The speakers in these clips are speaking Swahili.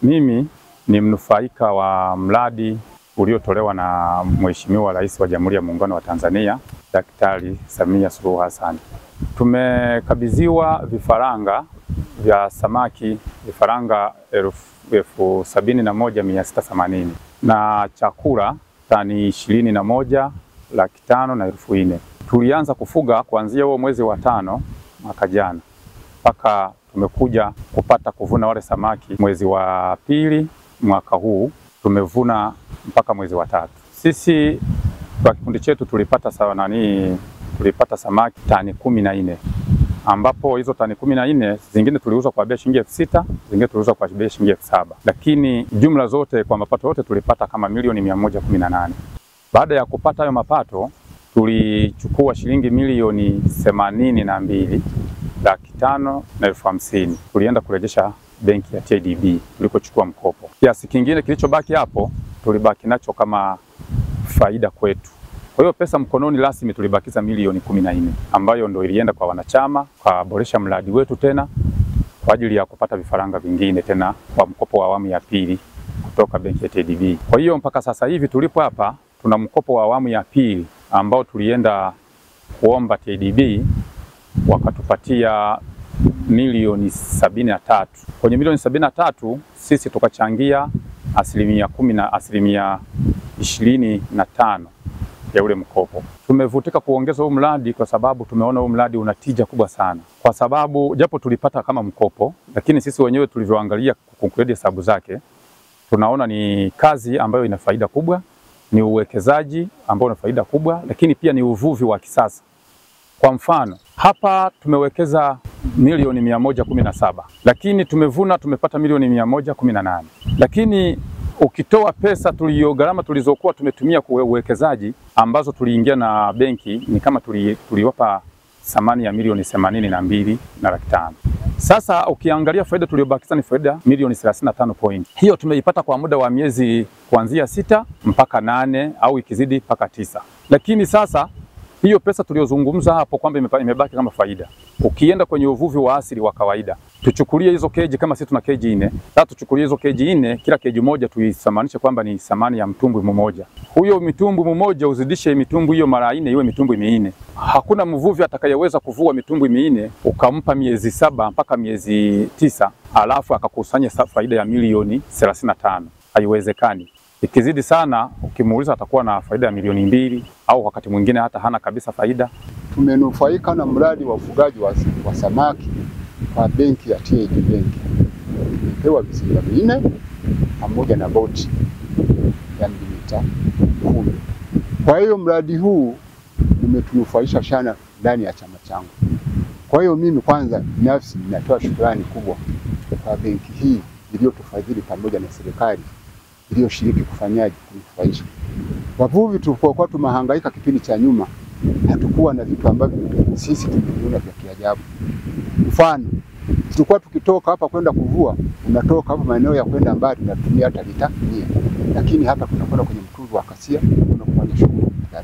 Mimi ni mnufaika wa mradi uliotolewa na Mheshimiwa Rais wa Jamhuri ya Muungano wa Tanzania, Daktari Samia Suluhu Hassan. Tumekabidhiwa vifaranga vya samaki vifaranga 71,680 na chakula tani 21,500,000 na 4,000. Tulianza kufuga kuanzia huo mwezi wa 5 mwaka jana mpaka tumekuja kupata kuvuna wale samaki mwezi wa 2 mwaka huu, tumevuna mpaka mwezi wa 3. Sisi kwa kikundi chetu tulipata samaki tani 14, ambapo hizo tani 14 zingine tuliuza kwa bei shilingi 6,000, zingine tuliuza kwa bei shilingi 7,000, lakini jumla zote kwa mapato yote tulipata kama milioni 118. Baada ya kupata hayo mapato tulichukua shilingi milioni 82,550,000 tulienda kurejesha benki ya TADB tulikochukua mkopo. Kiasi kingine kilichobaki hapo tulibaki nacho kama faida kwetu. Kwa hiyo pesa mkononi rasmi tulibakiza milioni 14 ambayo ndio ilienda kwa wanachama kuboresha mradi wetu tena kwa ajili ya kupata vifaranga vingine tena kwa mkopo wa awamu ya 2 kutoka benki ya TADB. Kwa hiyo mpaka sasa hivi tulipo hapa tuna mkopo wa awamu ya 2 ambao tulienda kuomba TADB wakatupatia milioni 73. Kwenye milioni 73 sisi tukachangia asilimia 25 ya ule mkopo. Tumevutika kuongeza huu mradi kwa sababu tumeona huu mradi una tija kubwa sana. Kwa sababu japo tulipata kama mkopo, lakini sisi wenyewe tulivyoangalia kukonkludi hesabu zake, tunaona ni kazi ambayo ina faida kubwa, ni uwekezaji ambao una faida kubwa, lakini pia ni uvuvi wa kisasa. Kwa mfano, hapa tumewekeza milioni 117, lakini tumepata milioni 118. Lakini ukitoa pesa gharama tulizokuwa tumetumia kwa uwekezaji ambazo tuliingia na benki ni kama tuliwapa thamani ya milioni 82,500,000. Sasa ukiangalia faida tuliyobakiza ni faida milioni 35 point. Hiyo tumeipata kwa muda wa miezi kuanzia 6 mpaka 8 au ikizidi mpaka 9. Lakini sasa hiyo pesa tuliyozungumza hapo kwamba imebaki kama faida, ukienda kwenye uvuvi wa asili wa kawaida, tuchukulie hizo keji kama sisi tuna keji 4. Sasa tuchukulie hizo keji 4, kila keji moja tuisamanishe kwamba ni thamani ya mtumbwi mmoja. Huyo mitumbwi mmoja uzidishe mitumbwi hiyo mara 4 iwe mitumbwi 4. Hakuna mvuvi atakayeweza kuvua mitumbwi 4 ukampa miezi 7 mpaka miezi 9 alafu akakusanya faida ya milioni 35. Haiwezekani. Ikizidi sana ukimuuliza atakuwa na faida ya milioni 2 au wakati mwingine hata hana kabisa faida. Tumenufaika na mradi wa ufugaji wa samaki kwa benki ya TADB. Tumepewa vizimba 4 pamoja na boti ya milimita 10. Kwa hiyo mradi huu umetunufaisha sana ndani ya chama changu. Kwa hiyo mimi kwanza binafsi ninatoa shukrani kubwa kwa benki hii iliyotufadhili pamoja na serikali iliyoshiriki kunufaisha. Wavuvi tulipokuwa tumehangaika kipindi cha nyuma, hatukuwa na vitu ambavyo sisi tumeviona vya kiajabu. Mfano, tulikuwa tukitoka hapa kwenda kuvua, unatoka hapa maeneo ya kwenda mbali unatumia hata lita 100. Lakini hapa tunakwenda kwenye mtumbwi wa kasia, tunafanya shughuli za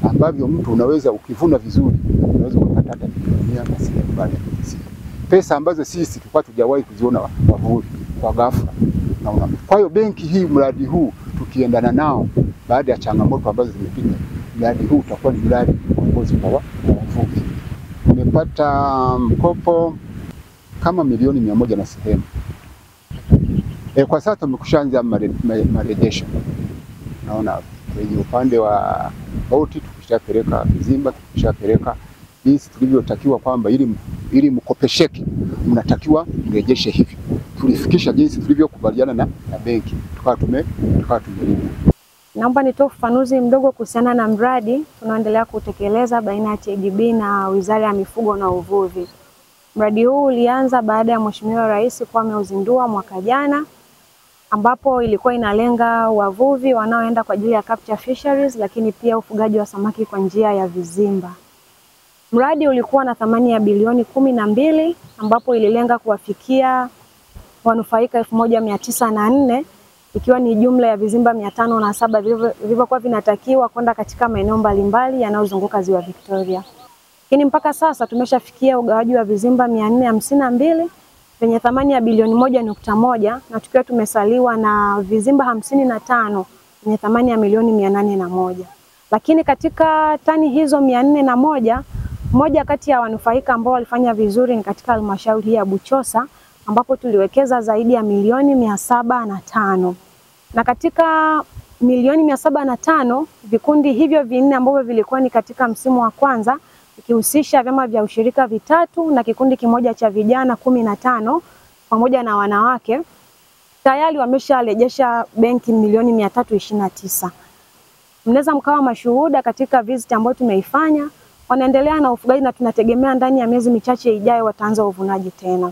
ambavyo mtu unaweza ukivuna vizuri, unaweza kupata hata milioni 100 basi baada ya kesi. Pesa ambazo sisi tulikuwa tujawahi kuziona wavuvi kwa ghafla. Kwa hiyo benki hii, mradi huu tukiendana nao baada ya changamoto ambazo zimepita, mradi huu utakuwa ni mradi mkombozi kwa wavuvi. Tumepata mkopo kama milioni 100 na sehemu. Kwa sasa tumekushaanza marejesho. Naona kwenye upande wa boti tukishapeleka vizimba, tukishapeleka jinsi tulivyotakiwa kwamba ili mkopesheke mnatakiwa mrejeshe hivi. Tulifikisha jinsi tulivyokubaliana na benki, tukawa tumelipwa. Naomba nitoe ufafanuzi mdogo kuhusiana na mradi tunaoendelea kutekeleza baina ya TADB na Wizara ya Mifugo na Uvuvi. Mradi huu ulianza baada ya Mheshimiwa Rais kuwa ameuzindua mwaka jana, ambapo ilikuwa inalenga wavuvi wanaoenda kwa ajili ya capture fisheries, lakini pia ufugaji wa samaki kwa njia ya vizimba. Mradi ulikuwa na thamani ya bilioni 12 ambapo ililenga kuwafikia wanufaika 1904 ikiwa ni jumla ya vizimba 507 vilivyokuwa vinatakiwa kwenda katika maeneo mbalimbali yanayozunguka Ziwa Victoria. Lakini mpaka sasa tumeshafikia ugawaji wa vizimba 452 vyenye thamani ya bilioni 1.1 na tukiwa tumesaliwa na vizimba 55 vyenye thamani ya milioni 801. Lakini katika tani hizo 401, moja kati ya wanufaika ambao walifanya vizuri ni katika halmashauri ya Buchosa ambapo tuliwekeza zaidi ya milioni 705. Na katika milioni 705, vikundi hivyo vinne ambavyo vilikuwa ni katika msimu wa kwanza ikihusisha vyama vya ushirika 3 na kikundi kimoja cha vijana 15 pamoja na wanawake, tayari wamesharejesha benki milioni 329. Mnaweza mkawa mashuhuda katika visit ambayo tumeifanya. Wanaendelea na ufugaji na tunategemea ndani ya miezi michache ijayo wataanza uvunaji tena.